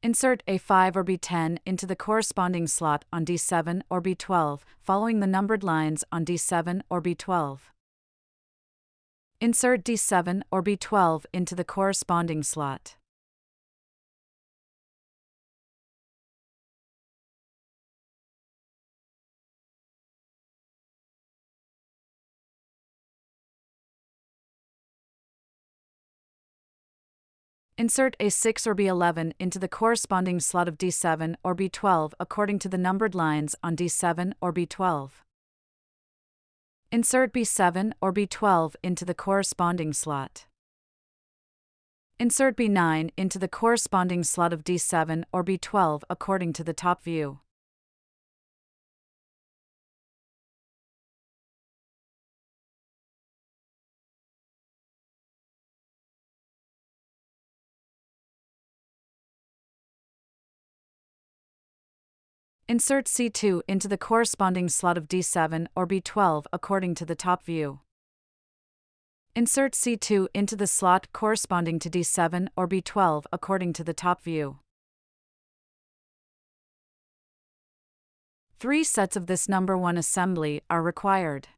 Insert A5 or B10 into the corresponding slot on D7 or B12, following the numbered lines on D7 or B12. Insert D7 or B12 into the corresponding slot. Insert A6 or B11 into the corresponding slot of D7 or B12 according to the numbered lines on D7 or B12. Insert B7 or B12 into the corresponding slot. Insert B9 into the corresponding slot of D7 or B12 according to the top view. Insert C2 into the corresponding slot of D7 or B12 according to the top view. Insert C2 into the slot corresponding to D7 or B12 according to the top view. 3 sets of this number 1 assembly are required.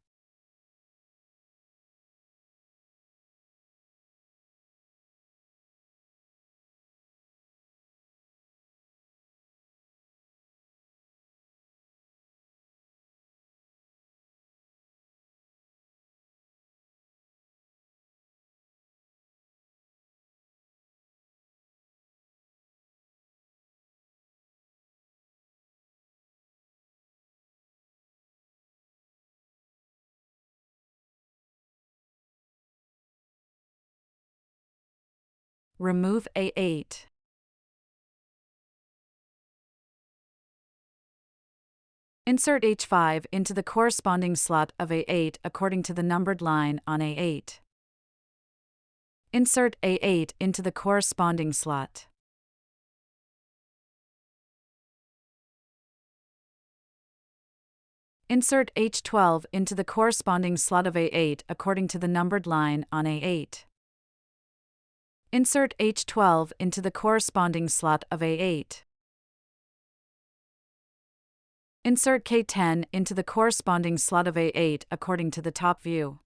Remove A8. Insert H5 into the corresponding slot of A8 according to the numbered line on A8. Insert A8 into the corresponding slot. Insert H12 into the corresponding slot of A8 according to the numbered line on A8. Insert H12 into the corresponding slot of A8. Insert K10 into the corresponding slot of A8 according to the top view.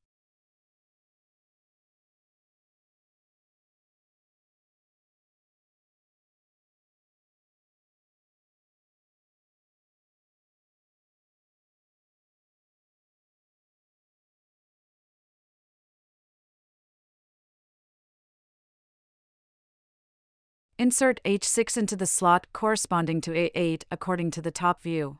Insert H6 into the slot corresponding to A8 according to the top view.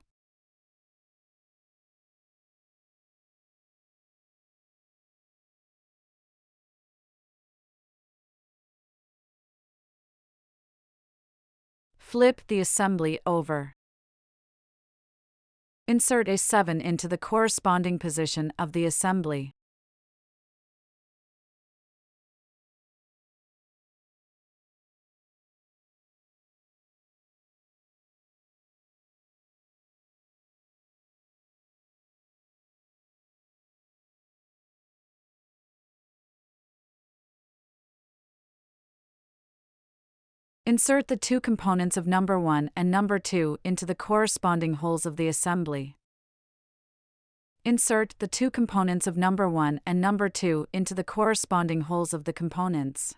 Flip the assembly over. Insert A7 into the corresponding position of the assembly. Insert the 2 components of number 1 and number 2 into the corresponding holes of the assembly. Insert the 2 components of number 1 and number 2 into the corresponding holes of the components.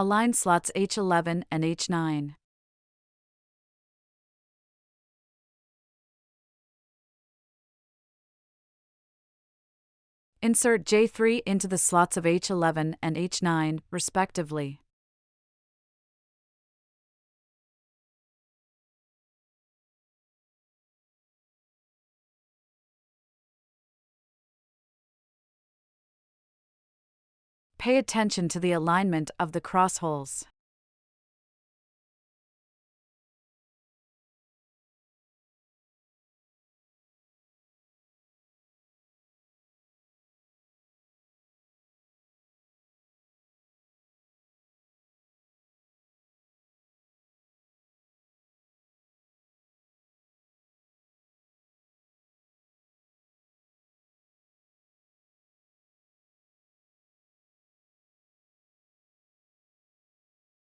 Align slots H11 and H9. Insert J3 into the slots of H11 and H9, respectively. Pay attention to the alignment of the cross holes.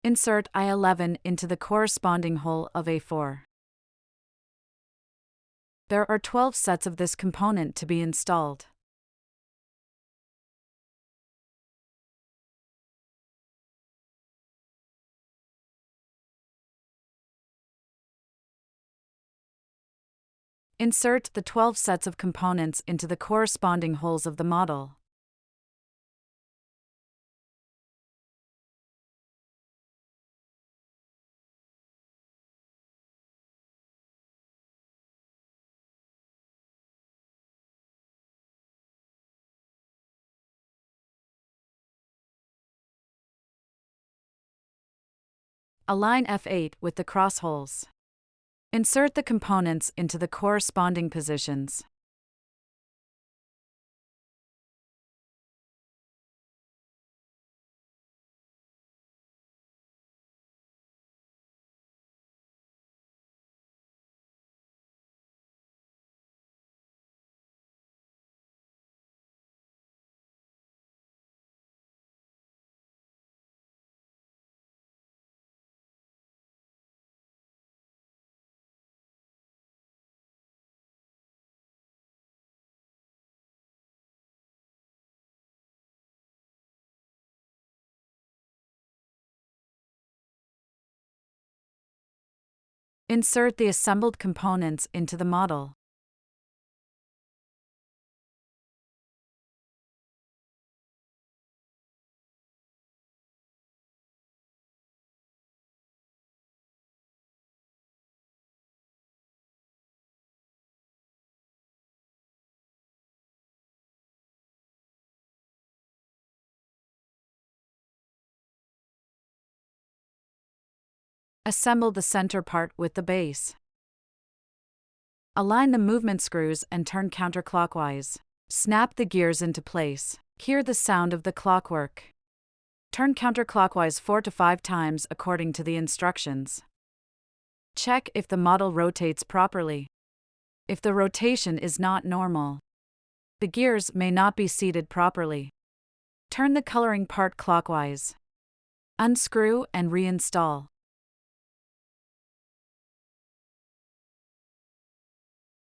Insert I11 into the corresponding hole of A4. There are 12 sets of this component to be installed. Insert the 12 sets of components into the corresponding holes of the model. Align F8 with the cross holes. Insert the components into the corresponding positions. Insert the assembled components into the model. Assemble the center part with the base. Align the movement screws and turn counterclockwise. Snap the gears into place. Hear the sound of the clockwork. Turn counterclockwise 4 to 5 times according to the instructions. Check if the model rotates properly. If the rotation is not normal, the gears may not be seated properly. Turn the coloring part clockwise. Unscrew and reinstall.